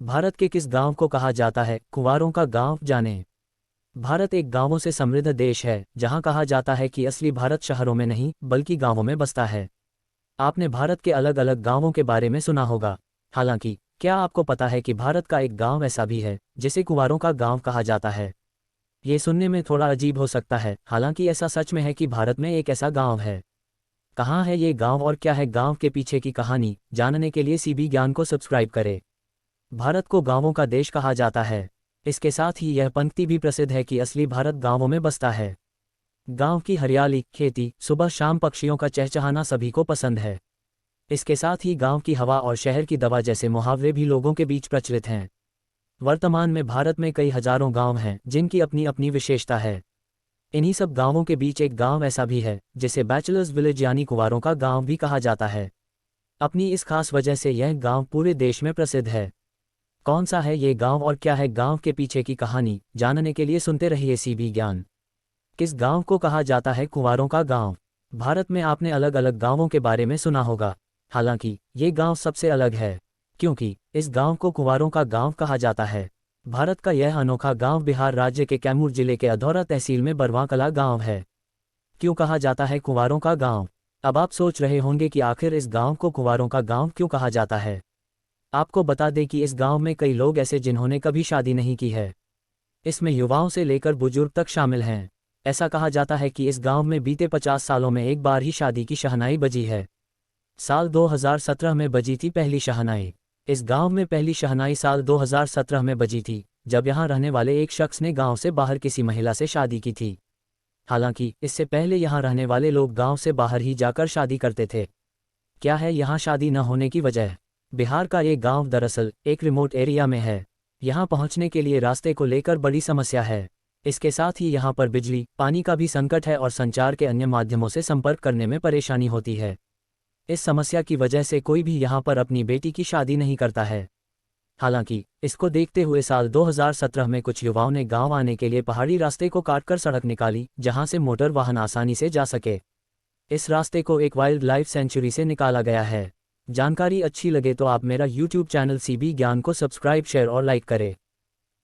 भारत के किस गांव को कहा जाता है कुंवारों का गांव, जानें। भारत एक गांवों से समृद्ध देश है, जहां कहा जाता है कि असली भारत शहरों में नहीं बल्कि गांवों में बसता है। आपने भारत के अलग अलग गांवों के बारे में सुना होगा। हालांकि क्या आपको पता है कि भारत का एक गांव ऐसा भी है जिसे कुंवारों का गांव कहा जाता है? ये सुनने में थोड़ा अजीब हो सकता है, हालांकि ऐसा सच में है कि भारत में एक ऐसा गांव है। कहाँ है ये गांव और क्या है गांव के पीछे की कहानी, जानने के लिए सीबी ज्ञान को सब्सक्राइब करें। भारत को गांवों का देश कहा जाता है। इसके साथ ही यह पंक्ति भी प्रसिद्ध है कि असली भारत गांवों में बसता है। गांव की हरियाली, खेती, सुबह शाम पक्षियों का चहचहाना सभी को पसंद है। इसके साथ ही गांव की हवा और शहर की दवा जैसे मुहावरे भी लोगों के बीच प्रचलित हैं। वर्तमान में भारत में कई हजारों गांव हैं जिनकी अपनी अपनी विशेषता है। इन्हीं सब गांवों के बीच एक गांव ऐसा भी है जिसे बैचलर्स विलेज यानी कुंवारों का गांव भी कहा जाता है। अपनी इस खास वजह से यह गांव पूरे देश में प्रसिद्ध है। कौन सा है ये गांव और क्या है गांव के पीछे की कहानी, जानने के लिए सुनते रहिए सीबी ज्ञान। किस गांव को कहा जाता है कुंवारों का गांव? भारत में आपने अलग अलग गांवों के बारे में सुना होगा, हालांकि ये गांव सबसे अलग है, क्योंकि इस गांव को कुंवारों का गांव कहा जाता है। भारत का यह अनोखा गांव बिहार राज्य के कैमूर जिले के अधौरा तहसील में बरवां कला गांव है। क्यों कहा जाता है कुंवारों का गांव? अब आप सोच रहे होंगे कि आखिर इस गांव को कुंवारों का गांव क्यों कहा जाता है। आपको बता दें कि इस गांव में कई लोग ऐसे जिन्होंने कभी शादी नहीं की है। इसमें युवाओं से लेकर बुजुर्ग तक शामिल हैं। ऐसा कहा जाता है कि इस गांव में बीते 50 सालों में एक बार ही शादी की शहनाई बजी है। साल 2017 में बजी थी पहली शहनाई। इस गांव में पहली शहनाई साल 2017 में बजी थी, जब यहां रहने वाले एक शख्स ने गांव से बाहर किसी महिला से शादी की थी। हालांकि इससे पहले यहां रहने वाले लोग गांव से बाहर ही जाकर शादी करते थे। क्या है यहां शादी न होने की वजह? बिहार का ये गांव दरअसल एक रिमोट एरिया में है। यहां पहुंचने के लिए रास्ते को लेकर बड़ी समस्या है। इसके साथ ही यहां पर बिजली, पानी का भी संकट है और संचार के अन्य माध्यमों से संपर्क करने में परेशानी होती है। इस समस्या की वजह से कोई भी यहां पर अपनी बेटी की शादी नहीं करता है। हालांकि इसको देखते हुए साल 2017 में कुछ युवाओं ने गांव आने के लिए पहाड़ी रास्ते को काटकर सड़क निकाली, जहां से मोटर वाहन आसानी से जा सके। इस रास्ते को एक वाइल्ड लाइफ सेंचुरी से निकाला गया है। जानकारी अच्छी लगे तो आप मेरा यूट्यूब चैनल सीबी ज्ञान को सब्सक्राइब, शेयर और लाइक करें।